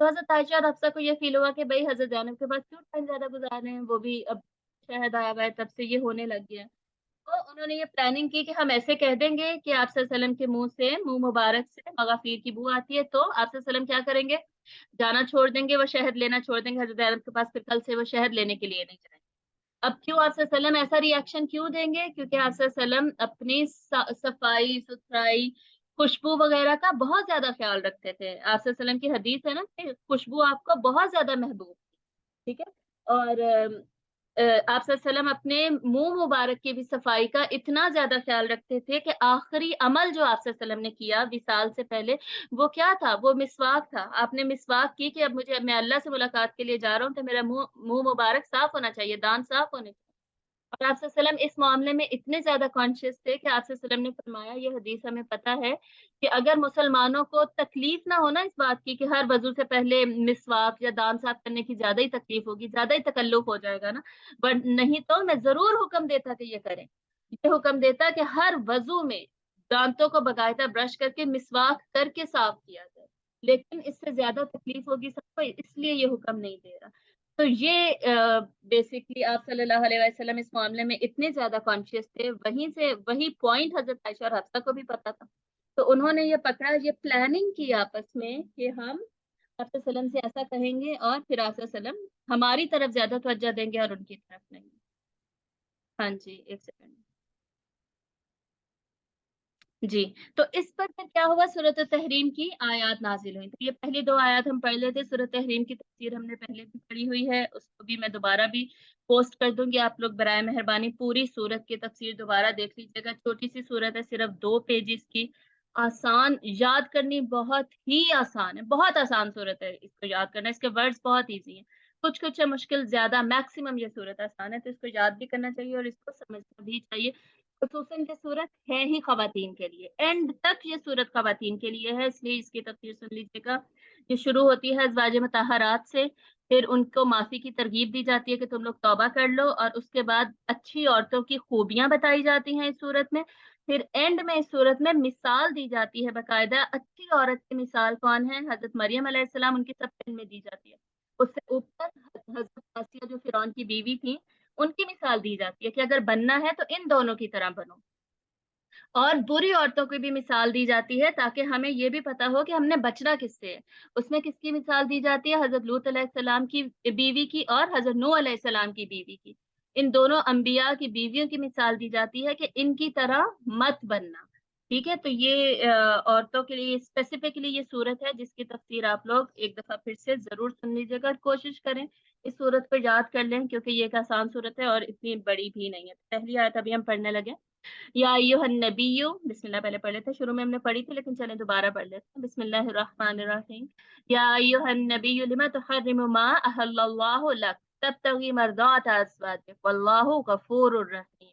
تو حضرت عائشہ اور حفصہ کو یہ فیل ہوا کہ بھائی حضرت زینب کے پاس کیوں ٹائم زیادہ گزار رہے ہیں، وہ بھی اب شہد آیا ہوا ہے تب سے یہ ہونے لگ گیا. تو انہوں نے یہ پلاننگ کی کہ ہم ایسے کہہ دیں گے کہ آپ صلی اللہ علیہ وسلم کے منہ سے، منہ مبارک سے مغافیر کی بو آتی ہے، تو آپ صلی اللہ علیہ وسلم کیا کریں گے، جانا چھوڑ دیں گے، وہ شہد لینا چھوڑ دیں گے حضرت زینب کے پاس، پھر کل سے وہ شہد لینے کے لیے نہیں جائیں گے. اب کیوں آپ صلی اللہ علیہ وسلم ایسا ری ایکشن کیوں دیں گے؟ کیونکہ آپ صلی اللہ علیہ وسلم اپنی صفائی ستھرائی خوشبو وغیرہ کا بہت زیادہ خیال رکھتے تھے. آپ صلی اللہ علیہ وسلم کی حدیث ہے نا کہ خوشبو آپ کو بہت زیادہ محبوب تھی. ٹھیک ہے. اور آپ صلی اللہ علیہ وسلم اپنے منہ مبارک کی بھی صفائی کا اتنا زیادہ خیال رکھتے تھے کہ آخری عمل جو آپ صلی اللہ علیہ وسلم نے کیا وصال سے پہلے، وہ کیا تھا؟ وہ مسواک تھا. آپ نے مسواک کی کہ اب میں اللہ سے ملاقات کے لیے جا رہا ہوں تو میرا منہ مبارک صاف ہونا چاہیے، دانت صاف ہونے چاہیے. اور آپ صلی اللہ علیہ وسلم اس معاملے میں اتنے زیادہ کانشیس تھے کہ آپ صلی اللہ علیہ وسلم نے فرمایا، یہ حدیث ہمیں پتہ ہے کہ اگر مسلمانوں کو تکلیف نہ ہونا اس بات کی کہ ہر وضو سے پہلے مسواک یا دانت صاف کرنے کی زیادہ ہی تکلیف ہوگی، زیادہ ہی تکلف ہو جائے گا نا، بٹ نہیں تو میں ضرور حکم دیتا کہ یہ کریں. یہ حکم دیتا کہ ہر وضو میں دانتوں کو باقاعدہ برش کر کے مسواک کر کے صاف کیا جائے. لیکن اس سے زیادہ تکلیف ہوگی سب کو، اس لیے یہ حکم نہیں دے رہا. تو یہ بیسکلی آپ صلی اللہ علیہ وسلم اس معاملے میں اتنے زیادہ کانشیس تھے. وہیں سے وہی پوائنٹ حضرت عائشہ اور حفصہ کو بھی پتا تھا. تو انہوں نے یہ پکڑا، یہ پلاننگ کی آپس میں کہ ہم آپ صلی اللہ علیہ وسلم سے ایسا کہیں گے اور پھر آپ صلی اللہ علیہ وسلم ہماری طرف زیادہ توجہ دیں گے اور ان کی طرف نہیں. ہاں جی، ایک سیکنڈ. جی. تو اس پر پھر کیا ہوا، سورۃ تحریم کی آیات نازل ہوئی. تو یہ پہلی دو آیات ہم پڑھ لیتے. سورۃ تحریم کی تفسیر ہم نے پہلے بھی پڑھی ہوئی ہے، اس کو بھی میں دوبارہ بھی پوسٹ کر دوں گی. آپ لوگ برائے مہربانی پوری سورت کی تفسیر دوبارہ دیکھ لیجیے گا. چھوٹی سی سورت ہے، صرف 2 پیجز کی، آسان، یاد کرنی بہت ہی آسان ہے، بہت آسان سورت ہے اس کو یاد کرنا. اس کے ورڈز بہت ایزی ہیں، کچھ کچھ ہے مشکل زیادہ، میکسیمم یہ سورت آسان ہے. تو اس کو یاد بھی کرنا چاہیے اور اس کو سمجھنا بھی چاہیے. خصوصاً یہ صورت ہے ہی خواتین کے لیے، اینڈ تک یہ صورت خواتین کے لیے ہے، اس لیے اس کی تفسیر سن لیجیے گا. یہ شروع ہوتی ہے ازواج مطہرات سے، پھر ان کو معافی کی ترغیب دی جاتی ہے کہ تم لوگ توبہ کر لو، اور اس کے بعد اچھی عورتوں کی خوبیاں بتائی جاتی ہیں اس صورت میں. پھر اینڈ میں اس صورت میں مثال دی جاتی ہے باقاعدہ. اچھی عورت کی مثال کون ہے؟ حضرت مریم علیہ السلام، ان کی سب میں دی جاتی ہے. اس سے اوپر حضرت آسیہ جو فرعون کی بیوی تھی، ان کی مثال دی جاتی ہے کہ اگر بننا ہے تو ان دونوں کی طرح بنو. اور بری عورتوں کی بھی مثال دی جاتی ہے تاکہ ہمیں یہ بھی پتا ہو کہ ہم نے بچنا کس سے ہے. اس میں کس کی مثال دی جاتی ہے؟ حضرت لوط علیہ السلام کی بیوی کی اور حضرت نوح علیہ السلام کی بیوی کی. ان دونوں انبیاء کی بیویوں کی مثال دی جاتی ہے کہ ان کی طرح مت بننا. ٹھیک ہے. تو یہ عورتوں کے لیے اسپیسیفکلی یہ صورت ہے جس کی تفسیر آپ لوگ ایک دفعہ پھر سے ضرور سن لیجیے گا. کوشش کریں اس صورت کو یاد کر لیں کیونکہ یہ ایک آسان صورت ہے اور اتنی بڑی بھی نہیں ہے. پہلی آیت ابھی ہم پڑھنے لگے. یا ایھا النبی، بسم اللہ پہلے پڑھ لیتے ہیں. شروع میں ہم نے پڑھی تھی لیکن چلیں دوبارہ پڑھ لیتے ہیں. بسم اللہ الرحمن الرحیم. یا ایھا النبی لما تحرم ما احل اللہ لک تبتغی مرضات ازواجک واللہ غفور الرحیم.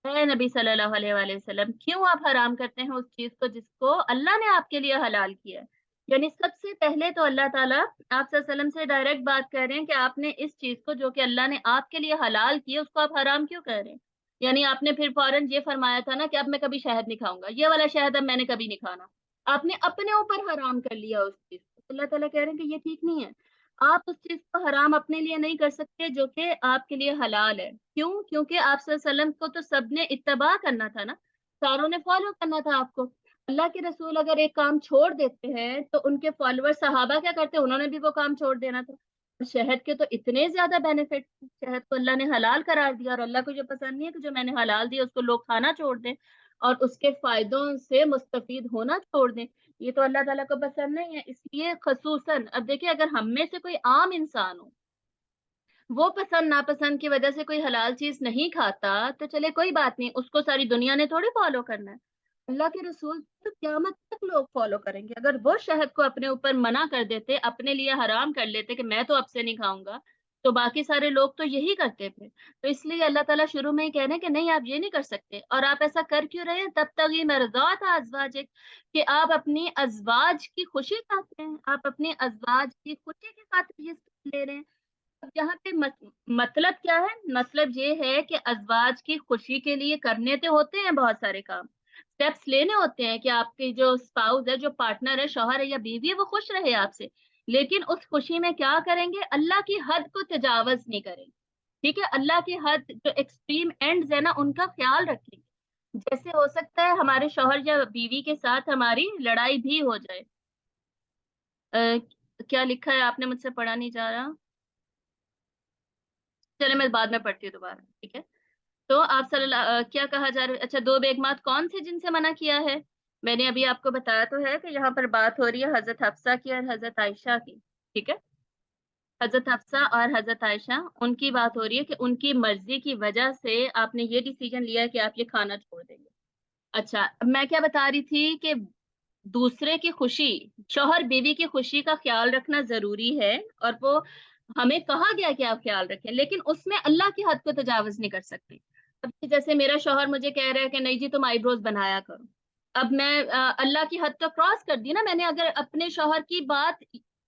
اے نبی صلی اللہ علیہ وآلہ وسلم، کیوں آپ حرام کرتے ہیں اس چیز کو جس کو اللہ نے آپ کے لیے حلال کیا ہے؟ یعنی سب سے پہلے تو اللہ تعالیٰ آپ صلی اللہ علیہ وسلم سے ڈائریکٹ بات کر رہے ہیں کہ آپ نے اس چیز کو جو کہ اللہ نے آپ کے لیے حلال کی ہے اس کو آپ حرام کیوں کر رہے ہیں؟ یعنی آپ نے پھر فوراً یہ فرمایا تھا نا کہ اب میں کبھی شہد نہیں کھاؤں گا، یہ والا شہد اب میں نے کبھی نہیں کھانا. آپ نے اپنے اوپر حرام کر لیا اس چیز کو. اللہ تعالیٰ کہہ رہے ہیں کہ یہ ٹھیک نہیں ہے. آپ اس چیز کو حرام اپنے لیے نہیں کر سکتے جو کہ آپ کے لیے حلال ہے. کیوں؟ کیونکہ آپ صلی اللہ علیہ وسلم کو تو سب نے اتباع کرنا تھا نا، ساروں نے فالو کرنا تھا آپ کو. اللہ کے رسول اگر ایک کام چھوڑ دیتے ہیں تو ان کے فالوور صحابہ کیا کرتے؟ انہوں نے بھی وہ کام چھوڑ دینا تھا. شہد کے تو اتنے زیادہ بینیفٹ، شہد کو اللہ نے حلال قرار دیا اور اللہ کو جو پسند نہیں ہے کہ جو میں نے حلال دیا اس کو لوگ کھانا چھوڑ دیں اور اس کے فائدوں سے مستفید ہونا چھوڑ دیں. یہ تو اللہ تعالیٰ کو پسند نہیں ہے. اس لیے خصوصاً اب دیکھیں اگر ہم میں سے کوئی عام انسان ہو، وہ پسند ناپسند کی وجہ سے کوئی حلال چیز نہیں کھاتا تو چلے کوئی بات نہیں، اس کو ساری دنیا نے تھوڑی فالو کرنا ہے. اللہ کے رسول تو قیامت تک لوگ فالو کریں گے. اگر وہ شہد کو اپنے اوپر منع کر دیتے، اپنے لیے حرام کر لیتے کہ میں تو اب سے نہیں کھاؤں گا، تو باقی سارے لوگ تو یہی کرتے تھے. تو اس لیے اللہ تعالیٰ شروع میں ہی کہہ رہے ہیں کہ نہیں آپ یہ نہیں کر سکتے. اور آپ ایسا کر کیوں رہے ہیں؟ تب تک یہ مرضات ازواجک، کہ آپ اپنی ازواج کی خوشی چاہتے ہیں، آپ اپنی ازواج کی خوشی کی خاطر یہ لے رہے ہیں. اب یہاں پہ مطلب کیا ہے؟ مطلب یہ ہے کہ ازواج کی خوشی کے لیے کرنے تو ہوتے ہیں بہت سارے کام، اسٹیپس لینے ہوتے ہیں کہ آپ کی جو اسپاؤز ہے، جو پارٹنر ہے، شوہر ہے یا بیوی ہے، وہ خوش رہے آپ سے. لیکن اس خوشی میں کیا کریں گے؟ اللہ کی حد کو تجاوز نہیں کریں گے، ٹھیک ہے؟ اللہ کی حد جو ایکسٹریم اینڈز ہے نا ان کا خیال رکھیں گے۔ جیسے ہو سکتا ہے ہمارے شوہر یا بیوی کے ساتھ ہماری لڑائی بھی ہو جائے۔ کیا لکھا ہے آپ نے؟ مجھ سے پڑھا نہیں جا رہا، چلے میں بعد میں پڑھتی ہوں دوبارہ، ٹھیک ہے؟ تو آپ صلی اللہ کیا کہا جا رہا ہے؟ اچھا، دو بیگمات کون سے جن سے منع کیا ہے؟ میں نے ابھی آپ کو بتایا تو ہے کہ یہاں پر بات ہو رہی ہے حضرت حفصہ کی اور حضرت عائشہ کی، ٹھیک ہے؟ حضرت حفصہ اور حضرت عائشہ، ان کی بات ہو رہی ہے کہ ان کی مرضی کی وجہ سے آپ نے یہ ڈیسیجن لیا کہ آپ یہ کھانا چھوڑ دیں گے۔ اچھا، میں کیا بتا رہی تھی کہ دوسرے کی خوشی، شوہر بیوی کی خوشی کا خیال رکھنا ضروری ہے، اور وہ ہمیں کہا گیا کہ آپ خیال رکھیں، لیکن اس میں اللہ کی حد کو تجاوز نہیں کر سکتے۔ اب جیسے میرا شوہر مجھے کہہ رہا ہے کہ نہیں جی تم آئی بروز بنایا کرو، اب میں اللہ کی حد تو کراس کر دی نا میں نے۔ اگر اپنے شوہر کی بات،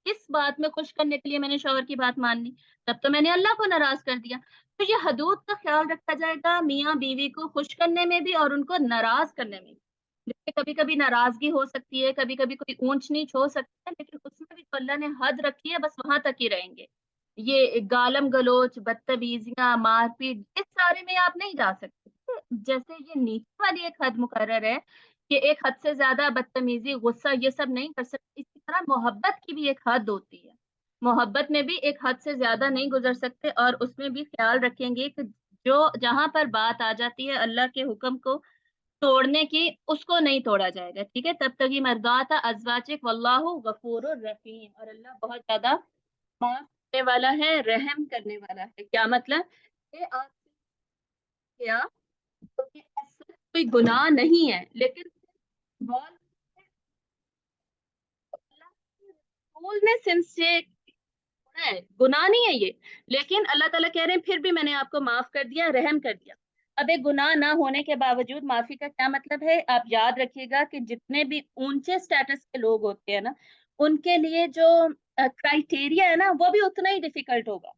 اس بات میں خوش کرنے کے لیے میں نے شوہر کی بات ماننی، تب تو میں نے اللہ کو ناراض کر دیا۔ تو یہ حدود کا خیال رکھا جائے گا میاں بیوی کو خوش کرنے میں بھی اور ان کو ناراض کرنے میں بھی۔ جیسے کبھی کبھی ناراضگی ہو سکتی ہے، کبھی کبھی کوئی اونچ نیچ ہو سکتی ہے، لیکن اس میں بھی تو اللہ نے حد رکھی ہے، بس وہاں تک ہی رہیں گے۔ یہ گالم گلوچ، بدتمیزیاں، مار پیٹ، اس سارے میں آپ نہیں جا سکتے۔ جیسے یہ نیچے والی ایک حد مقرر ہے کہ ایک حد سے زیادہ بدتمیزی، غصہ، یہ سب نہیں کر سکتے، اسی طرح محبت کی بھی ایک حد ہوتی ہے۔ محبت میں بھی ایک حد سے زیادہ نہیں گزر سکتے، اور اس میں بھی خیال رکھیں گے کہ جو جہاں پر بات آ جاتی ہے اللہ کے حکم کو توڑنے کی، اس کو نہیں توڑا جائے گا، ٹھیک ہے؟ تب تک یہ مرضات ازواجک واللہ غفور الرحیم، اور اللہ بہت زیادہ معاف کرنے والا ہے، رحم کرنے والا ہے۔ کیا مطلب؟ کہ آپ سے کیا تو کہ ایسا کوئی گناہ نہیں ہے، لیکن بال اللہ کے رسول نے سنس سے ہے، گناہ نہیں ہے یہ، لیکن اللہ تعالیٰ کہہ رہے ہیں پھر بھی میں نے آپ کو معاف کر دیا، رحم کر دیا۔ اب ایک گناہ نہ ہونے کے باوجود معافی کا کیا مطلب ہے؟ آپ یاد رکھیے گا کہ جتنے بھی اونچے سٹیٹس کے لوگ ہوتے ہیں نا، ان کے لیے جو کرائٹیریا ہے نا وہ بھی اتنا ہی ڈیفیکلٹ ہوگا،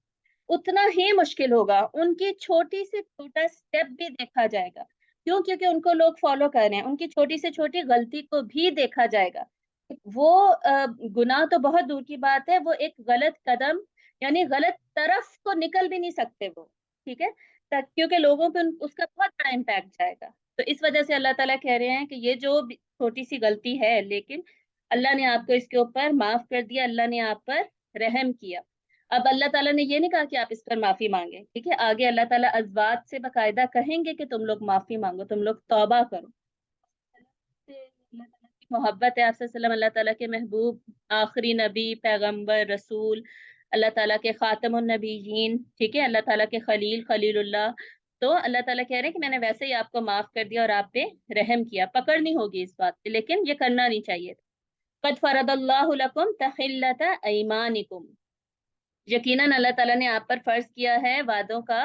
اتنا ہی مشکل ہوگا۔ ان کی چھوٹی سے چھوٹا اسٹیپ بھی دیکھا جائے گا، کیوں؟ کیونکہ ان کو لوگ فالو کر رہے ہیں، ان کی چھوٹی سے چھوٹی غلطی کو بھی دیکھا جائے گا۔ وہ گناہ تو بہت دور کی بات ہے، وہ ایک غلط قدم، یعنی غلط طرف کو نکل بھی نہیں سکتے وہ، ٹھیک ہے؟ کیونکہ لوگوں پہ اس کا بہت بڑا امپیکٹ جائے گا۔ تو اس وجہ سے اللہ تعالیٰ کہہ رہے ہیں کہ یہ جو چھوٹی سی غلطی ہے، لیکن اللہ نے آپ کو اس کے اوپر معاف کر دیا، اللہ نے آپ پر رحم کیا۔ اب اللہ تعالیٰ نے یہ نہیں کہا کہ آپ اس پر معافی مانگیں، ٹھیک ہے؟ آگے اللہ تعالیٰ ازواج سے باقاعدہ کہیں گے کہ تم لوگ معافی مانگو، تم لوگ توبہ کرو۔ اللہ تعالیٰ کی محبت ہے آپ صلی اللہ علیہ وسلم، اللہ تعالیٰ کے محبوب، آخری نبی، پیغمبر، رسول، اللہ تعالیٰ کے خاتم النبیین، ٹھیک ہے؟ اللہ تعالیٰ کے خلیل، خلیل اللہ۔ تو اللہ تعالیٰ کہہ رہے ہیں کہ میں نے ویسے ہی آپ کو معاف کر دیا اور آپ پہ رحم کیا۔ پکڑنی ہوگی اس بات پہ، لیکن یہ کرنا نہیں چاہیے تھا۔ قد فرض اللہ لکم تحلۃ ایمانکم، یقیناً اللہ تعالیٰ نے آپ پر فرض کیا ہے وعدوں کا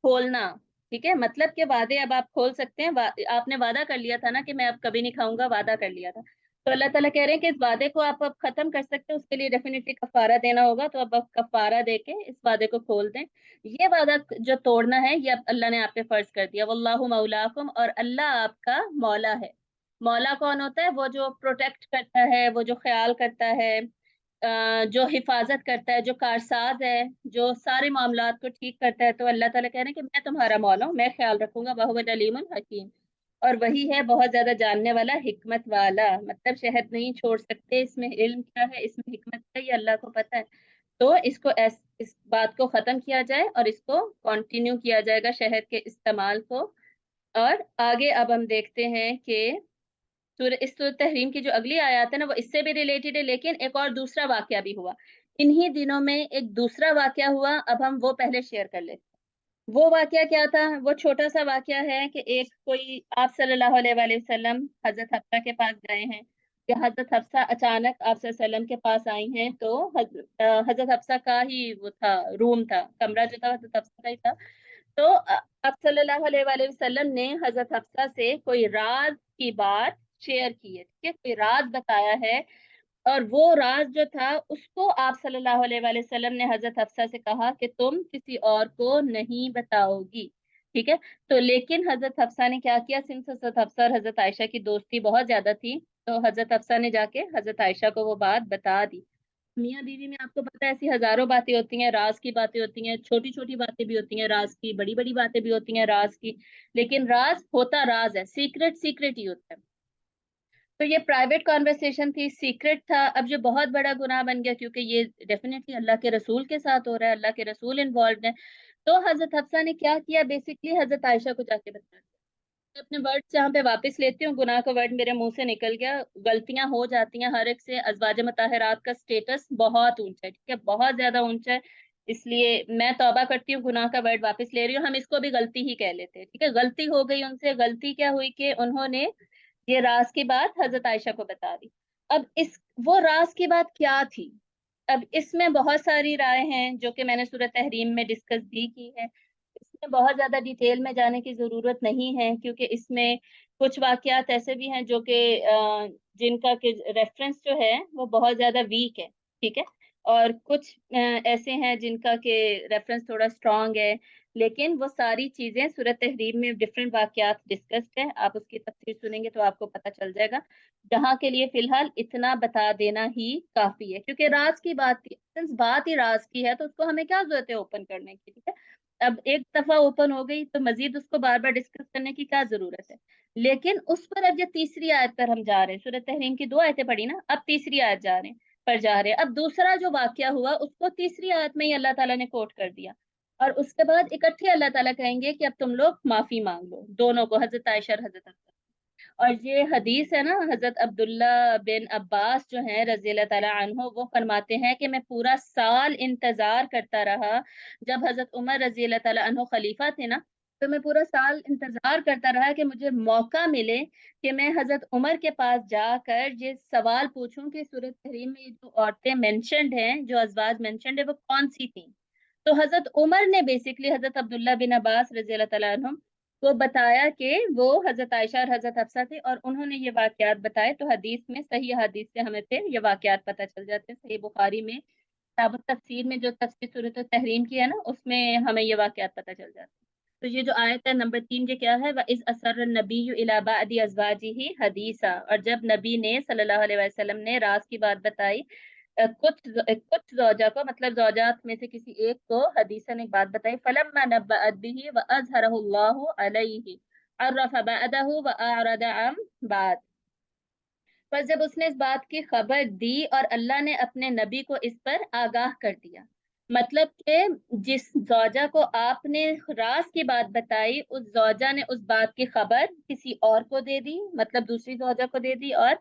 کھولنا، ٹھیک ہے؟ مطلب کہ وعدے اب آپ کھول سکتے ہیں۔ آپ نے وعدہ کر لیا تھا نا کہ میں اب کبھی نہیں کھاؤں گا، وعدہ کر لیا تھا، تو اللہ تعالیٰ کہہ رہے ہیں کہ اس وعدے کو آپ اب ختم کر سکتے ہیں، اس کے لیے ڈیفینیٹلی کفارہ دینا ہوگا، تو اب آپ کفارہ دے کے اس وعدے کو کھول دیں۔ یہ وعدہ جو توڑنا ہے یہ اب اللہ نے آپ پہ فرض کر دیا۔ واللہ مولاکم، اور اللہ آپ کا مولا ہے۔ مولا کون ہوتا ہے؟ وہ جو پروٹیکٹ کرتا ہے، وہ جو خیال کرتا ہے، جو حفاظت کرتا ہے، جو کارساز ہے، جو سارے معاملات کو ٹھیک کرتا ہے۔ تو اللہ تعالیٰ کہہ رہے ہیں کہ میں تمہارا مولا ہوں، میں خیال رکھوں گا، وہو العلیم الحکیم، اور وہی ہے بہت زیادہ جاننے والا، حکمت والا۔ مطلب شہد نہیں چھوڑ سکتے، اس میں علم کیا ہے، اس میں حکمت کیا ہے، یہ اللہ کو پتہ ہے۔ تو اس کو اس بات کو ختم کیا جائے اور اس کو کنٹینیو کیا جائے گا، شہد کے استعمال کو۔ اور آگے اب ہم دیکھتے ہیں کہ اس سورۃ تحریم کی جو اگلی آیات ہے نا وہ اس سے بھی ریلیٹڈ ہے، لیکن ایک اور دوسرا واقعہ بھی ہوا انہی دنوں میں۔ ایک دوسرا واقعہ ہوا، اب ہم وہ پہلے شیئر کر لیتے ہیں۔ وہ واقعہ کیا تھا؟ وہ چھوٹا سا واقعہ ہے کہ ایک کوئی آپ صلی اللہ علیہ وآلہ وسلم حضرت حفصہ کے پاس گئے ہیں، کہ حضرت حفصہ اچانک آپ صلی اللہ علیہ وسلم کے پاس آئی ہیں، تو حضرت حفصہ کا ہی وہ تھا، روم تھا، کمرہ جو تھا حضرت حفصہ کا ہی تھا۔ تو آپ صلی اللہ علیہ وآلہ وسلم نے حضرت حفصہ سے کوئی راز کی بات شیئر کی ہے، ٹھیک ہے؟ کوئی راز بتایا ہے، اور وہ راز جو تھا اس کو آپ صلی اللہ علیہ وآلہ وسلم نے حضرت حفصہ سے کہا کہ تم کسی اور کو نہیں بتاؤ گی، ٹھیک ہے؟ تو لیکن حضرت حفصہ نے کیا کیا؟ سنس حضرت حفصہ اور حضرت عائشہ کی دوستی بہت زیادہ تھی، تو حضرت حفصہ نے جا کے حضرت عائشہ کو وہ بات بتا دی۔ میاں بیوی میں آپ کو پتہ ہے ایسی ہزاروں باتیں ہوتی ہیں، راز کی باتیں ہوتی ہیں، چھوٹی چھوٹی باتیں بھی ہوتی ہیں راز کی، بڑی بڑی باتیں بھی ہوتی ہیں راز کی، لیکن راز ہوتا راز ہے، سیکرٹ سیکرٹ ہی ہوتا ہے۔ تو یہ پرائیویٹ کانورسیشن تھی، سیکرٹ تھا، اب جو بہت بڑا گناہ بن گیا کیونکہ یہ ڈیفینیٹلی اللہ کے رسول کے ساتھ ہو رہا ہے، اللہ کے رسول انوالوڈ ہے۔ تو حضرت حفصہ نے کیا کیا، بیسکلی حضرت عائشہ کو جا کے بتا دیا۔ میں اپنے ورڈ سے یہاں پہ واپس لیتی ہوں، گناہ کا ورڈ میرے منہ سے نکل گیا، غلطیاں ہو جاتی ہیں ہر ایک سے۔ ازواج مطہرات کا سٹیٹس بہت اونچا ہے، ٹھیک ہے، بہت زیادہ اونچا ہے، اس لیے میں توبہ کرتی ہوں، گناہ کا ورڈ واپس لے رہی ہوں، ہم اس کو بھی غلطی ہی کہہ لیتے ہیں، ٹھیک ہے۔ غلطی ہو گئی ان سے، غلطی کیا ہوئی کہ انہوں نے یہ راز کی بات حضرت عائشہ کو بتا دی۔ اب اس وہ راز کی بات کیا تھی؟ اب اس میں بہت ساری رائے ہیں جو کہ میں نے سورۃ تحریم میں ڈسکس بھی کی ہے، اس میں بہت زیادہ ڈیٹیل میں جانے کی ضرورت نہیں ہے، کیونکہ اس میں کچھ واقعات ایسے بھی ہیں جو کہ جن کا کہ ریفرنس جو ہے وہ بہت زیادہ ویک ہے، ٹھیک ہے، اور کچھ ایسے ہیں جن کا کہ ریفرنس تھوڑا اسٹرانگ ہے، لیکن وہ ساری چیزیں سورۃ تحریم میں ڈفرینٹ واقعات ڈسکسڈ ہیں، آپ اس کی تفسیر سنیں گے تو آپ کو پتہ چل جائے گا۔ جہاں کے لیے فی الحال اتنا بتا دینا ہی کافی ہے، کیونکہ راز کی بات تھی، since بات ہی راز کی ہے تو اس کو ہمیں کیا ضرورت ہے اوپن کرنے کی، ٹھیک ہے۔ اب ایک دفعہ اوپن ہو گئی تو مزید اس کو بار بار ڈسکس کرنے کی کیا ضرورت ہے؟ لیکن اس پر اب یہ تیسری آیت پر ہم جا رہے ہیں، سورۃ تحریم کی 2 آیتیں پڑھی نا، اب تیسری آیت جا رہے ہیں۔ اب دوسرا جو واقعہ ہوا اس کو تیسری آیت میں ہی اللہ تعالیٰ نے کوٹ کر دیا، اور اس کے بعد اکٹھے اللہ تعالیٰ کہیں گے کہ اب تم لوگ معافی مانگ لو، دونوں کو، حضرت عائشہ اور حضرت حفصہ۔ اور یہ حدیث ہے نا، حضرت عبداللہ بن عباس جو ہیں رضی اللہ تعالیٰ عنہ، وہ فرماتے ہیں کہ میں پورا سال انتظار کرتا رہا، جب حضرت عمر رضی اللہ تعالیٰ عنہ خلیفہ تھے نا، تو میں پورا سال انتظار کرتا رہا کہ مجھے موقع ملے کہ میں حضرت عمر کے پاس جا کر یہ سوال پوچھوں کہ سورۃ تحریم میں یہ جو عورتیں مینشنڈ ہیں، جو ازواج مینشنڈ ہے، وہ کون سی تھیں۔ تو حضرت عمر نے بیسکلی حضرت عبداللہ بن عباس رضی اللہ تعالیٰ عنہ کو بتایا کہ وہ حضرت عائشہ اور حضرت حفصہ تھے، اور انہوں نے یہ واقعات بتائے۔ تو حدیث میں، صحیح حدیث سے ہمیں پھر یہ واقعات پتہ چل جاتے ہیں۔ صحیح بخاری میں کتاب التفسیر میں جو تفسیر سورۃ التحریم کی ہے نا، اس میں ہمیں یہ واقعات پتہ چل جاتے ہیں۔ تو یہ جو آیت ہے نمبر 3، یہ کیا ہے؟ وَإِذْ أَسَرَّ النَّبِيُّ إِلَىٰ بَعْضِ أَزْوَاجِهِ حَدِيثًا، اور جب نبی نے صلی اللہ علیہ وسلم نے راز کی بات بتائی کچھ زوجہ کو، مطلب زوجات میں سے کسی ایک کو، حدیثاً ایک بات بتائی، فلما نبأت به وأظهره الله عليه عرف بعده وأعرض عن بعد، پر جب اس نے اس بات کی خبر دی اور اللہ نے اپنے نبی کو اس پر آگاہ کر دیا، مطلب کہ جس زوجہ کو آپ نے راز کی بات بتائی، اس زوجہ نے اس بات کی خبر کسی اور کو دے دی، مطلب دوسری زوجہ کو دے دی، اور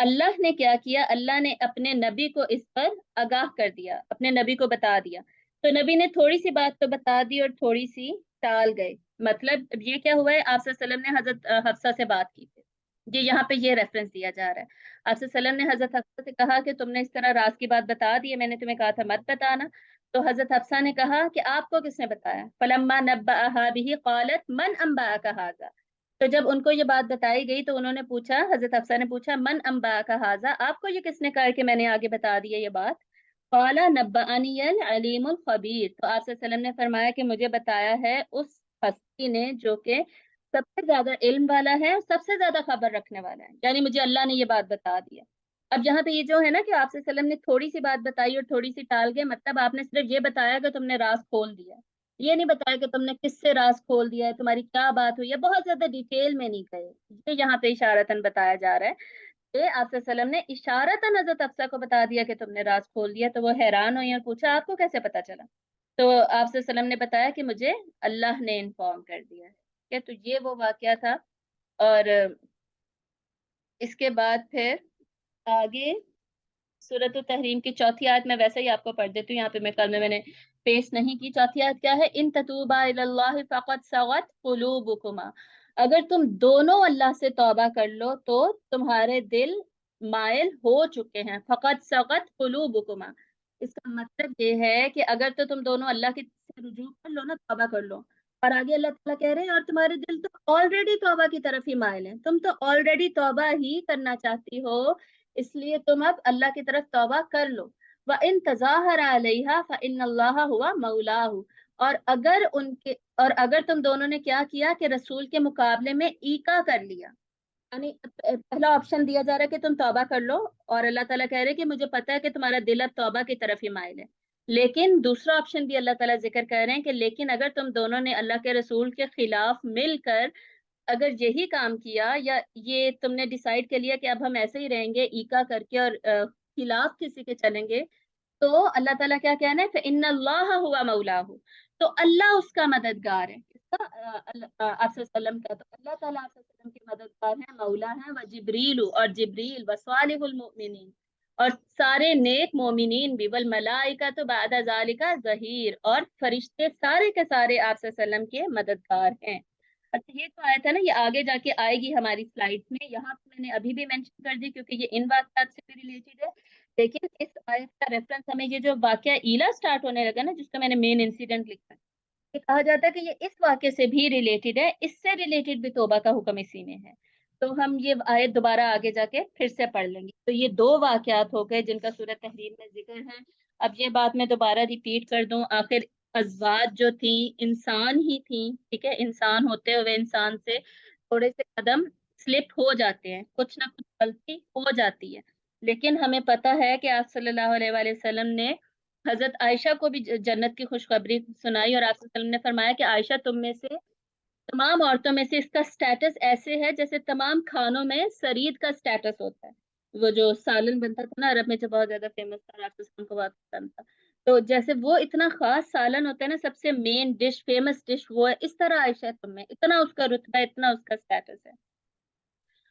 اللہ نے کیا کیا، اللہ نے اپنے نبی کو اس پر آگاہ کر دیا، اپنے نبی کو بتا دیا۔ تو نبی نے تھوڑی سی بات تو بتا دی اور تھوڑی سی ٹال گئے، مطلب یہ کیا ہوا ہے، آپ صلی اللہ علیہ وسلم نے حضرت حفصہ سے بات کی تھی، یہ یہاں پہ یہ ریفرنس دیا جا رہا ہے۔ آپ صلی اللہ علیہ وسلم نے حضرت حفصہ سے کہا کہ تم نے اس طرح راز کی بات بتا دی ہے، میں نے تمہیں کہا تھا مت بتانا۔ تو حضرت حفصہ نے کہا کہ آپ کو کس نے بتایا؟ فلما نبأها به قالت من انبأك هذا، تو جب ان کو یہ بات بتائی گئی تو انہوں نے پوچھا، حضرت حفصہ نے پوچھا من انبأك هذا، آپ کو یہ کس نے کہا کہ میں نے آگے بتا دی ہے یہ بات؟ قال نبأني العليم الخبير، تو آپ صلی اللہ علیہ وسلم نے فرمایا کہ مجھے بتایا ہے اس ہستی نے جو کہ سب سے زیادہ علم والا ہے اور سب سے زیادہ خبر رکھنے والا ہے، یعنی مجھے اللہ نے یہ بات بتا دی ہے۔ اب یہاں پہ یہ جو ہے نا کہ آپ صلی اللہ علیہ وسلم نے تھوڑی سی بات بتائی اور تھوڑی سی ٹال گئے، مطلب آپ نے صرف یہ بتایا کہ تم نے راز کھول دیا، یہ نہیں بتایا کہ تم نے کس سے راز کھول دیا ہے، تمہاری کیا بات ہوئی ہے، بہت زیادہ ڈیٹیل میں نہیں گئے۔ یہ یہاں پہ اشارتاً بتایا جا رہا ہے کہ آپ صلی اللہ علیہ وسلم نے اشارتاً حضرت حفصہ کو بتا دیا کہ تم نے راز کھول دیا، تو وہ حیران ہوئی اور پوچھا آپ کو کیسے پتا چلا؟ تو آپ صلی اللہ علیہ وسلم نے بتایا کہ مجھے اللہ نے انفارم کر دیا ہے، تو یہ وہ واقعہ تھا۔ اور اس کے بعد پھر آگے سورۃ التحریم کی چوتھی آیت میں ویسے ہی آپ کو پڑھ دیتی ہوں، یہاں پہ کل میں نے پیش نہیں کی۔ چوتھی آیت کیا ہے؟ ان تتوبا الی اللہ فقد صغت قلوبکما، اگر تم دونوں اللہ سے توبہ کر لو تو تمہارے دل مائل ہو چکے ہیں، فقد صغت قلوبکما، اس کا مطلب یہ ہے کہ اگر تو تم دونوں اللہ کی طرف سے رجوع کر لو نا، توبہ کر لو، اور آگے اللہ تعالیٰ کہہ رہے ہیں اور تمہارے دل تو آلریڈی توبہ کی طرف ہی مائل ہیں، تم تو آلریڈی توبہ ہی کرنا چاہتی ہو، اس لیے تم اب اللہ کی طرف توبہ کر لو۔ وَإِن تَظَاهَرَ عَلَيْهَا فَإِنَّ اللَّهَ هُوَ مَوْلَاهُ، اور اگر تم دونوں نے کیا کیا کہ رسول کے مقابلے میں ایکا کر لیا، یعنی پہلا آپشن دیا جا رہا ہے کہ تم توبہ کر لو، اور اللہ تعالیٰ کہہ رہے ہیں کہ مجھے پتا ہے کہ تمہارا دل اب توبہ کی طرف ہی مائل ہے، لیکن دوسرا آپشن بھی اللہ تعالیٰ ذکر کر رہے ہیں کہ لیکن اگر تم دونوں نے اللہ کے رسول کے خلاف مل کر اگر یہی کام کیا، یا یہ تم نے ڈیسائیڈ کر لیا کہ اب ہم ایسے ہی رہیں گے ایکا کر کے اور خلاف کسی کے چلیں گے، تو اللہ تعالیٰ کیا کہنا ہے، فَإِنَّ اللَّهَ هُوَ مَوْلَاهُ، تو اللہ اس کا مددگار ہے، اس کا آپ صلی اللہ علیہ وسلم کا، تو اللہ تعالیٰ آپ صلی اللہ علیہ وسلم کے مددگار ہیں، مولا ہیں، و جبریل، اور جبریل، و صالح المؤمنین، اور سارے نیک مومنین بھی، والملائکۃ بعد ذالک ظہیر، اور فرشتے سارے کے سارے آپ صلی اللہ علیہ وسلم کے مددگار ہیں۔ اچھا یہ تو آیا تھا نا، یہ آگے جا کے آئے گی ہماری سلائڈ میں، یہاں پہ میں نے ابھی بھی مینشن کر دی کیونکہ یہ ان واقعات سے بھی ریلیٹڈ ہے، لیکن اس آیت کا ریفرنس ہمیں یہ جو واقعہ ایلا سٹارٹ ہونے لگا نا، جس کو میں نے مین انسیڈنٹ لکھا ہے، یہ کہا جاتا ہے کہ یہ اس واقعے سے بھی ریلیٹڈ ہے، اس سے ریلیٹڈ بھی توبہ کا حکم اسی میں ہے، تو ہم یہ آیت دوبارہ آگے جا کے پھر سے پڑھ لیں گے۔ تو یہ دو واقعات ہو گئے جن کا سورۃ تحریم میں ذکر ہے۔ اب یہ بات میں دوبارہ ریپیٹ کر دوں، آخر ازواج جو تھیں انسان ہی تھیں، ٹھیک ہے، انسان ہوتے ہوئے انسان سے تھوڑے سے قدم سلپ ہو جاتے ہیں، کچھ نہ کچھ غلطی ہو جاتی ہے، لیکن ہمیں پتہ ہے کہ آپ صلی اللہ علیہ وآلہ وسلم نے حضرت عائشہ کو بھی جنت کی خوشخبری سنائی، اور آپ صلی اللہ علیہ وسلم نے فرمایا کہ عائشہ تم میں سے تمام عورتوں میں سے اس کا سٹیٹس ایسے ہے جیسے تمام کھانوں میں سرید کا سٹیٹس ہوتا ہے، وہ جو سالن بنتا تھا نا عرب میں جو بہت زیادہ فیمس تھا، آپ صلی اللہ علیہ وسلم کو بہت پسند تھا، تو جیسے وہ اتنا خاص سالن ہوتا ہے نا، سب سے مین ڈش، فیمس ڈش وہ ہے، اس طرح عائشہ تم میں اتنا اس کا رتبہ، اتنا اس کا سٹیٹس ہے۔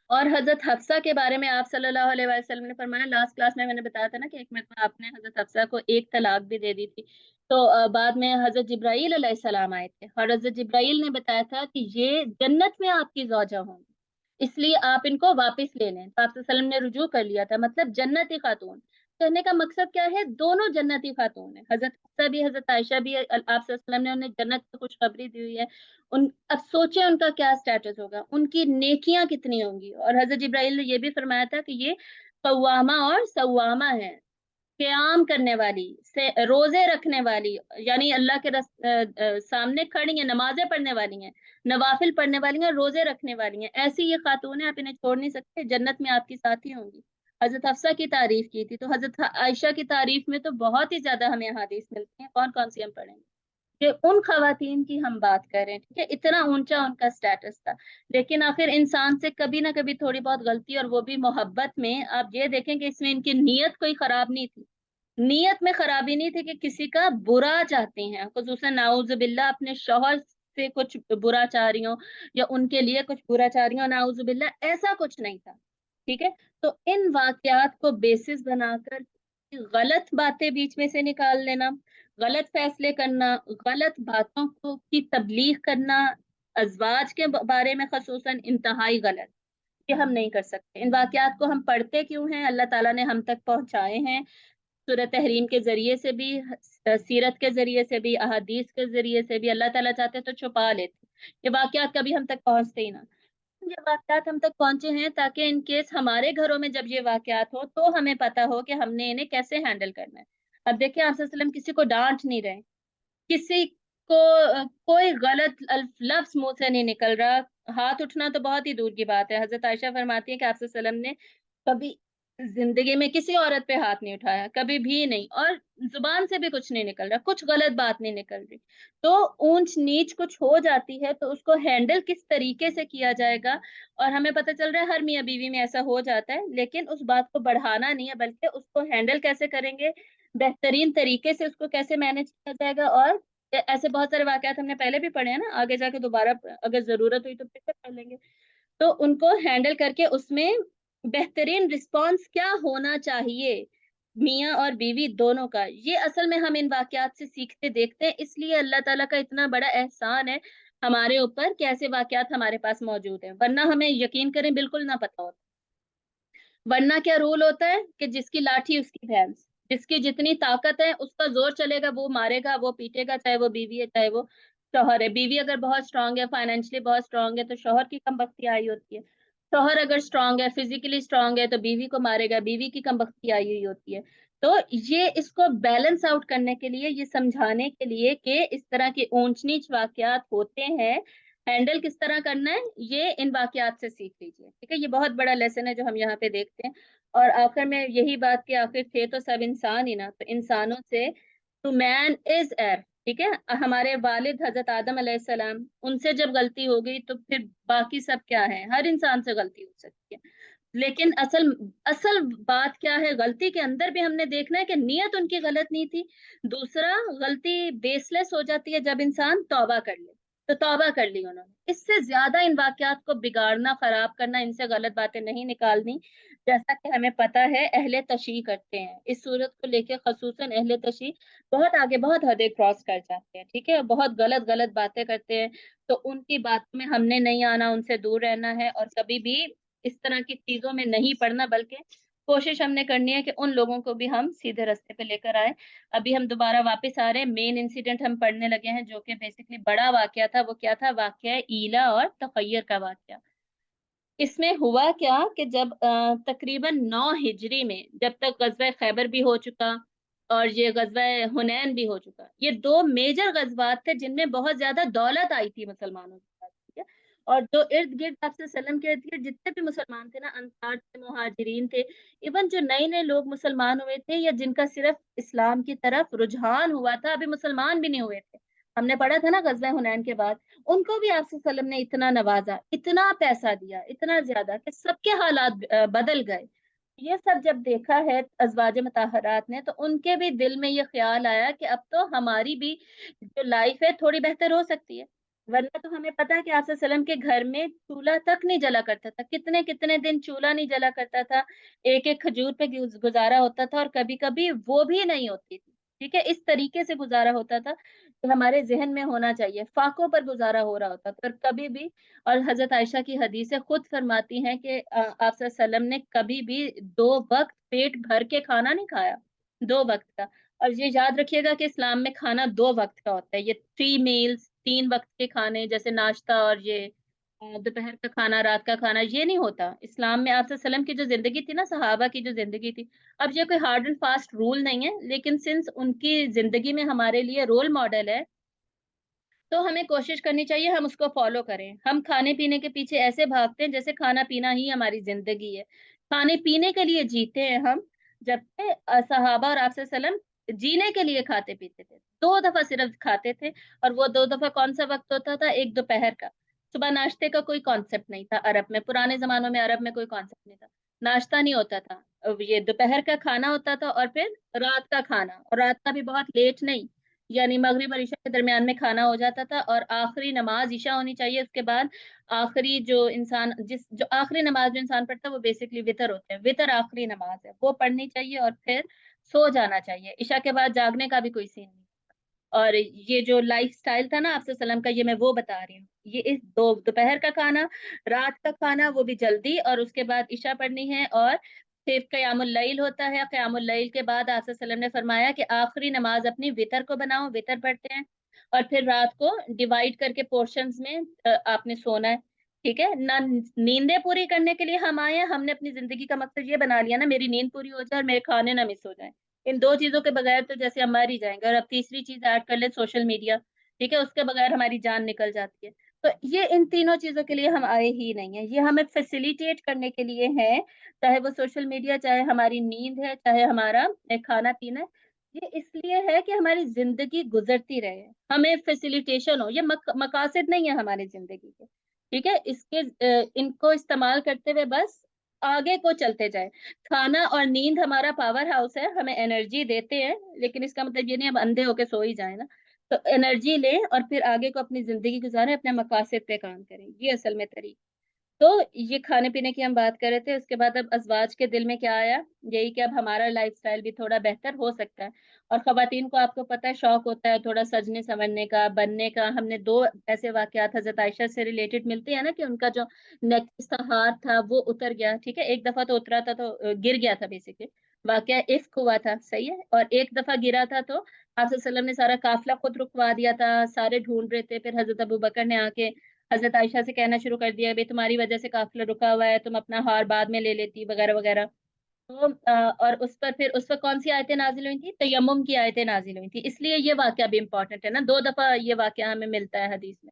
اور حضرت حفصہ کے بارے میں آپ صلی اللہ علیہ وسلم نے فرمایا، لاسٹ کلاس میں نے بتایا تھا نا کہ ایک مرتبہ آپ نے حضرت حفصہ کو ایک طلاق بھی دے دی تھی، تو بعد میں حضرت جبرائیل علیہ السلام آئے تھے، اور حضرت جبرائیل نے بتایا تھا کہ یہ جنت میں آپ کی زوجہ ہوں گی، اس لیے آپ ان کو واپس لے لیں، تو آپ صلی اللہ علیہ وسلم نے رجوع کر لیا تھا، مطلب جنتی خاتون کہنے کا مقصد کیا ہے، دونوں جنتی خاتون ہیں، حضرت حفصہ بھی حضرت عائشہ بھی، آپ صلی اللہ علیہ وسلم نے انہیں جنت کی خوشخبری دی ہوئی ہے، اب سوچیں ان کا کیا سٹیٹس ہوگا، ان کی نیکیاں کتنی ہوں گی، اور حضرت جبرائیل نے یہ بھی فرمایا تھا کہ یہ قوامہ اور سوامہ ہے، قیام کرنے والی، سے روزے رکھنے والی، یعنی اللہ کے سامنے کھڑی ہیں، نمازیں پڑھنے والی ہیں، نوافل پڑھنے والی ہیں، روزے رکھنے والی ہیں، ایسی یہ خاتون ہیں، آپ انہیں چھوڑ نہیں سکتے، جنت میں آپ کی ساتھی ہوں گی۔ حضرت حفصہ کی تعریف کی تھی، تو حضرت عائشہ کی تعریف میں تو بہت ہی زیادہ ہمیں حدیث ملتی ہیں، کون کون سی ہم پڑھیں گے، کہ ان خواتین کی ہم بات کر رہے ہیں، ٹھیک ہے، اتنا اونچا ان کا سٹیٹس تھا، لیکن آخر انسان سے کبھی نہ کبھی تھوڑی بہت غلطی، اور وہ بھی محبت میں، آپ یہ دیکھیں کہ اس میں ان کی نیت کوئی خراب نہیں تھی، نیت میں خرابی نہیں تھی کہ کسی کا برا چاہتی ہیں، خصوصاً نعوذ باللہ اپنے شوہر سے کچھ برا چاہ رہی ہوں، یا ان کے لیے کچھ برا چاہ رہی ہوں، نعوذ باللہ ایسا کچھ نہیں تھا، ٹھیک ہے، تو ان واقعات کو بیسس بنا کر غلط باتیں بیچ میں سے نکال لینا، غلط فیصلے کرنا، غلط باتوں کو کی تبلیغ کرنا، ازواج کے بارے میں خصوصاً انتہائی غلط، یہ ہم نہیں کر سکتے۔ ان واقعات کو ہم پڑھتے کیوں ہیں، اللہ تعالیٰ نے ہم تک پہنچائے ہیں، سورہ تحریم کے ذریعے سے بھی، سیرت کے ذریعے سے بھی، احادیث کے ذریعے سے بھی، اللہ تعالیٰ چاہتے تو چھپا لیتے، یہ واقعات کبھی ہم تک پہنچتے ہی نہ، یہ واقعات ہم تک پہنچے ہیں تاکہ ان کیس ہمارے گھروں میں جب یہ واقعات ہو تو ہمیں پتا ہو کہ ہم نے انہیں کیسے ہینڈل کرنا ہے۔ اب دیکھیں آپ صلی اللہ علیہ وسلم کسی کو ڈانٹ نہیں رہے، کسی کو کوئی غلط لفظ منہ سے نہیں نکل رہا، ہاتھ اٹھنا تو بہت ہی دور کی بات ہے، حضرت عائشہ فرماتی ہے کہ آپ صلی اللہ علیہ وسلم نے کبھی زندگی میں کسی عورت پہ ہاتھ نہیں اٹھایا، کبھی بھی نہیں، اور زبان سے بھی کچھ نہیں نکل رہا، کچھ غلط بات نہیں نکل رہی، تو اونچ نیچ کچھ ہو جاتی ہے تو اس کو ہینڈل کس طریقے سے کیا جائے گا، اور ہمیں پتہ چل رہا ہے ہر میاں بیوی میں ایسا ہو جاتا ہے، لیکن اس بات کو بڑھانا نہیں ہے، بلکہ اس کو ہینڈل کیسے کریں گے، بہترین طریقے سے اس کو کیسے مینج کیا جائے گا، اور ایسے بہت سارے واقعات ہم نے پہلے بھی پڑھے ہیں نا، آگے جا کے دوبارہ اگر ضرورت ہوئی تو پھر سے پڑھ لیں گے، تو ان کو ہینڈل کر کے اس میں بہترین رسپانس کیا ہونا چاہیے میاں اور بیوی دونوں کا، یہ اصل میں ہم ان واقعات سے سیکھتے دیکھتے ہیں، اس لیے اللہ تعالیٰ کا اتنا بڑا احسان ہے ہمارے اوپر کہ ایسے واقعات ہمارے پاس موجود ہیں، ورنہ ہمیں یقین کریں بالکل نہ پتا ہوتا، ورنہ کیا رول ہوتا ہے کہ جس کی لاٹھی اس کی بھینس، جس کی جتنی طاقت ہے اس کا زور چلے گا، وہ مارے گا، وہ پیٹے گا، چاہے وہ بیوی ہے چاہے وہ شوہر ہے، بیوی اگر بہت اسٹرانگ ہے، فائنینشلی بہت اسٹرانگ ہے، تو شوہر کی کم بختی آئی ہوتی ہے، شوہر اگر اسٹرانگ ہے، فزیکلی اسٹرانگ ہے، تو بیوی کو مارے گا، بیوی کی کم بختی آئی ہوئی ہوتی ہے، تو یہ اس کو بیلنس آؤٹ کرنے کے لیے، یہ سمجھانے کے لیے کہ اس طرح کے اونچ نیچ واقعات ہوتے ہیں، ہینڈل کس طرح کرنا ہے یہ ان واقعات سے سیکھ لیجیے، ٹھیک ہے؟ یہ بہت بڑا لیسن ہے جو ہم یہاں پہ دیکھتے ہیں۔ اور آخر میں یہی بات کہ آخر تھے تو سب انسان ہی نا، تو انسانوں سے ٹو مین از ایئر، ٹھیک ہے؟ ہمارے والد حضرت آدم علیہ السلام، ان سے جب غلطی ہو گئی تو پھر باقی سب کیا ہے؟ ہر انسان سے غلطی ہو سکتی ہے، لیکن اصل اصل بات کیا ہے؟ غلطی کے اندر بھی ہم نے دیکھنا ہے کہ نیت ان کی غلط نہیں تھی۔ دوسرا، غلطی بیس لیس ہو جاتی ہے جب انسان توبہ کر لے، تو توبہ کر لی انہوں نے۔ اس سے زیادہ ان واقعات کو بگاڑنا، خراب کرنا، ان سے غلط باتیں نہیں نکالنی، جیسا کہ ہمیں پتا ہے اہل تشیع کرتے ہیں اس صورت کو لے کے، خصوصاً اہل تشیع بہت آگے، بہت حدیں کراس کر جاتے ہیں، ٹھیک ہے؟ بہت غلط غلط باتیں کرتے ہیں، تو ان کی باتوں میں ہم نے نہیں آنا، ان سے دور رہنا ہے، اور کبھی بھی اس طرح کی چیزوں میں نہیں پڑنا، بلکہ کوشش ہم نے کرنی ہے کہ ان لوگوں کو بھی ہم سیدھے راستے پہ لے کر آئے۔ ابھی ہم دوبارہ واپس آ رہے ہیں، مین انسیڈنٹ ہم پڑھنے لگے ہیں، جو کہ بیسیکلی بڑا واقعہ تھا۔ وہ کیا تھا؟ واقعہ ایلا اور تخیر کا واقعہ۔ اس میں ہوا کیا کہ جب تقریباً 9 ہجری میں، جب تک غزوہ خیبر بھی ہو چکا اور یہ غزوہ حنین بھی ہو چکا، یہ دو میجر غزوات تھے جن میں بہت زیادہ دولت آئی تھی مسلمانوں کے پاس، ٹھیک ہے؟ اور جو ارد گرد آپ سے وسلم کے ارد گرد جتنے بھی مسلمان تھے نا، انصار تھے، مہاجرین تھے، ایون جو نئے نئے لوگ مسلمان ہوئے تھے یا جن کا صرف اسلام کی طرف رجحان ہوا تھا، ابھی مسلمان بھی نہیں ہوئے تھے، ہم نے پڑھا تھا نا غزوہ حنین کے بعد، ان کو بھی آپ صلی اللہ علیہ وسلم نے اتنا نوازا، اتنا پیسہ دیا، اتنا زیادہ کہ سب کے حالات بدل گئے۔ یہ سب جب دیکھا ہے ازواج مطہرات نے، تو ان کے بھی دل میں یہ خیال آیا کہ اب تو ہماری بھی جو لائف ہے تھوڑی بہتر ہو سکتی ہے، ورنہ تو ہمیں پتا ہے کہ آپ صلی اللہ علیہ وسلم کے گھر میں چولہا تک نہیں جلا کرتا تھا، کتنے کتنے دن چولہا نہیں جلا کرتا تھا، ایک ایک کھجور پہ گزارا ہوتا تھا، اور کبھی کبھی وہ بھی نہیں ہوتی تھی، ٹھیک ہے؟ اس طریقے سے گزارا ہوتا تھا کہ ہمارے ذہن میں ہونا چاہیے، فاقوں پر گزارا ہو رہا ہوتا تھا، اور کبھی بھی، اور حضرت عائشہ کی حدیثیں خود فرماتی ہیں کہ آپ صلی اللہ علیہ وسلم نے کبھی بھی 2 وقت پیٹ بھر کے کھانا نہیں کھایا، 2 وقت کا۔ اور یہ یاد رکھیے گا کہ اسلام میں کھانا 2 وقت کا ہوتا ہے، یہ 3 میلز، 3 وقت کے کھانے جیسے ناشتہ اور یہ دوپہر کا کھانا، رات کا کھانا، یہ نہیں ہوتا اسلام میں۔ آپ صلی اللہ علیہ وسلم کی جو زندگی تھی نا، صحابہ کی جو زندگی تھی، اب یہ کوئی ہارڈ اینڈ فاسٹ رول نہیں ہے، لیکن سنس ان کی زندگی میں ہمارے لیے رول ماڈل ہے، تو ہمیں کوشش کرنی چاہیے ہم اس کو فالو کریں۔ ہم کھانے پینے کے پیچھے ایسے بھاگتے ہیں جیسے کھانا پینا ہی ہماری زندگی ہے، کھانے پینے کے لیے جیتے ہیں ہم، جبکہ صحابہ اور آپ سے وسلم جینے کے لیے کھاتے پیتے تھے، 2 دفعہ صرف کھاتے تھے، اور وہ 2 دفعہ کون سا وقت ہوتا تھا؟ ایک دوپہر کا۔ صبح ناشتے کا کوئی کانسیپٹ نہیں تھا عرب میں، پرانے زمانوں میں عرب میں کوئی کانسیپٹ نہیں تھا، ناشتہ نہیں ہوتا تھا، یہ دوپہر کا کھانا ہوتا تھا، اور پھر رات کا کھانا، اور رات کا بھی بہت لیٹ نہیں، یعنی مغرب اور عشاء کے درمیان میں کھانا ہو جاتا تھا، اور آخری نماز عشاء ہونی چاہیے، اس کے بعد آخری جو آخری نماز جو انسان پڑھتا ہے وہ بیسکلی وطر ہوتے ہیں، وطر آخری نماز ہے، وہ پڑھنی چاہیے، اور پھر سو جانا چاہیے، عشاء کے بعد جاگنے کا بھی کوئی سین نہیں۔ اور یہ جو لائف سٹائل تھا نا آپ صلی اللہ علیہ وسلم کا، یہ میں وہ بتا رہی ہوں، یہ اس دوپہر کا کھانا، رات کا کھانا، وہ بھی جلدی، اور اس کے بعد عشاء پڑھنی ہے، اور پھر قیام اللیل ہوتا ہے، قیام اللیل کے بعد آپ صلی اللہ علیہ وسلم نے فرمایا کہ آخری نماز اپنی وطر کو بناؤ، وطر پڑھتے ہیں، اور پھر رات کو ڈیوائڈ کر کے پورشنز میں آپ نے سونا ہے، ٹھیک ہے نہ؟ نیندیں پوری کرنے کے لیے ہم آئے ہیں، ہم نے اپنی زندگی کا مقصد یہ بنا لیا نا، میری نیند پوری ہو جائے اور میرے کھانے نہ مس ہو جائیں، ان 2 چیزوں کے بغیر تو جیسے ہم مر ہی جائیں گے، اور اب تیسری چیز ایڈ کر لیں سوشل میڈیا، ٹھیک ہے، اس کے بغیر ہماری جان نکل جاتی ہے۔ تو یہ ان تینوں چیزوں کے لیے ہم آئے ہی نہیں ہیں، یہ ہمیں فیسیلیٹیٹ کرنے کے لیے ہیں، چاہے وہ سوشل میڈیا، چاہے ہماری نیند ہے، چاہے ہمارا کھانا پینا ہے، یہ اس لیے ہے کہ ہماری زندگی گزرتی رہے، ہمیں فیسیلیٹیشن ہو، یہ مقاصد نہیں ہے ہماری زندگی کے، ٹھیک ہے؟ ان کو استعمال کرتے ہوئے بس آگے کو چلتے جائے۔ کھانا اور نیند ہمارا پاور ہاؤس ہے، ہمیں انرجی دیتے ہیں، لیکن اس کا مطلب یہ نہیں ہم اندھے ہو کے سو ہی جائیں نا، تو انرجی لیں اور پھر آگے کو اپنی زندگی گزاریں، اپنے مقاصد پہ کام کریں، یہ اصل میں طریقہ۔ تو یہ کھانے پینے کی ہم بات کر رہے تھے، اس کے بعد اب ازواج کے دل میں کیا آیا؟ یہی کہ اب ہمارا لائف سٹائل بھی تھوڑا بہتر ہو سکتا ہے، اور خواتین کو آپ کو پتہ ہے شوق ہوتا ہے تھوڑا سجنے سنورنے کا، بننے کا۔ ہم نے 2 ایسے واقعات حضرت عائشہ سے ریلیٹڈ ملتے ہیں نا، کہ ان کا جو نیکلیس کا ہار تھا وہ اتر گیا، ٹھیک ہے؟ ایک دفعہ تو اترا تھا، تو گر گیا تھا بیسیکلی، واقعہ افک ہوا تھا، صحیح ہے، اور ایک دفعہ گرا تھا تو آپ صلی اللہ علیہ وسلم نے سارا قافلہ خود رکوا دیا تھا، سارے ڈھونڈ رہے تھے، پھر حضرت ابو بکر نے آ کے حضرت عائشہ سے کہنا شروع کر دیا، بھائی تمہاری وجہ سے قافلہ رکا ہوا ہے، تم اپنا ہار بعد میں لے لیتی، وغیرہ وغیرہ۔ تو اور اس پر پھر اس وقت کون سی آیتیں نازل ہوئی تھی؟ تیمم کی آیتیں نازل ہوئی تھی، اس لیے یہ واقعہ بھی امپورٹنٹ ہے نا، 2 دفعہ یہ واقعہ ہمیں ملتا ہے حدیث میں۔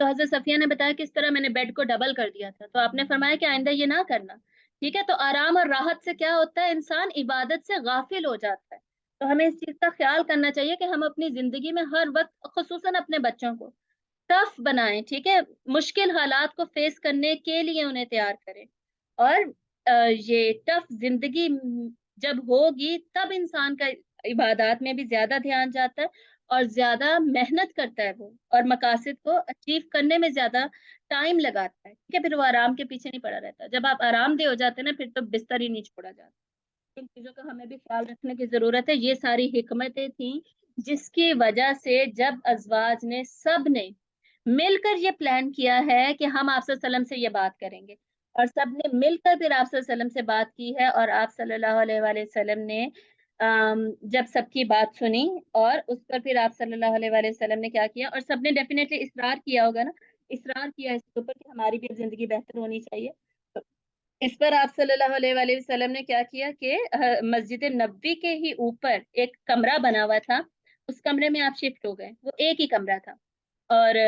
تو حضرت صفیہ نے بتایا کس طرح میں نے بیڈ کو ڈبل کر دیا تھا، تو آپ نے فرمایا کہ آئندہ یہ نہ کرنا، ٹھیک ہے؟ تو آرام اور راحت سے کیا ہوتا ہے، انسان عبادت سے غافل ہو جاتا ہے۔ تو ہمیں اس چیز کا خیال کرنا چاہیے کہ ہم اپنی زندگی میں ہر وقت، خصوصاً اپنے بچوں کو ٹف بنائیں، ٹھیک ہے؟ مشکل حالات کو فیس کرنے کے لیے انہیں تیار کریں، اور یہ ٹف زندگی جب ہوگی تب انسان کا عبادات میں بھی زیادہ دھیان جاتا ہے، اور زیادہ محنت کرتا ہے وہ، اور مقاصد کو اچیو کرنے میں زیادہ ٹائم لگاتا ہے، ٹھیک ہے؟ پھر وہ آرام کے پیچھے نہیں پڑا رہتا۔ جب آپ آرام دہ ہو جاتے ہیں نا، پھر تو بستر ہی نہیں چھوڑا جاتا۔ ان چیزوں کا ہمیں بھی خیال رکھنے کی ضرورت ہے۔ یہ ساری حکمتیں تھیں جس کی وجہ سے جب ازواج نے، سب نے مل کر یہ پلان کیا ہے کہ ہم آپ صلی اللہ علیہ وسلم سے یہ بات کریں گے، اور سب نے مل کر پھر آپ صلی اللہ علیہ وسلم سے بات کی ہے، اور آپ صلی اللہ علیہ وآلہ وسلم نے جب سب کی بات سنی، اور اس پر پھر آپ صلی اللہ علیہ وآلہ وسلم نے کیا کیا، اور سب نے ڈیفینیٹلی اصرار کیا ہوگا نا، اصرار کیا اس کے اوپر کہ ہماری بھی زندگی بہتر ہونی چاہیے۔ تو اس پر آپ صلی اللہ علیہ وآلہ وسلم نے کیا کیا کہ مسجد نبوی کے ہی اوپر ایک کمرہ بنا ہوا تھا، اس کمرے میں آپ شفٹ ہو گئے، وہ ایک ہی کمرہ تھا، اور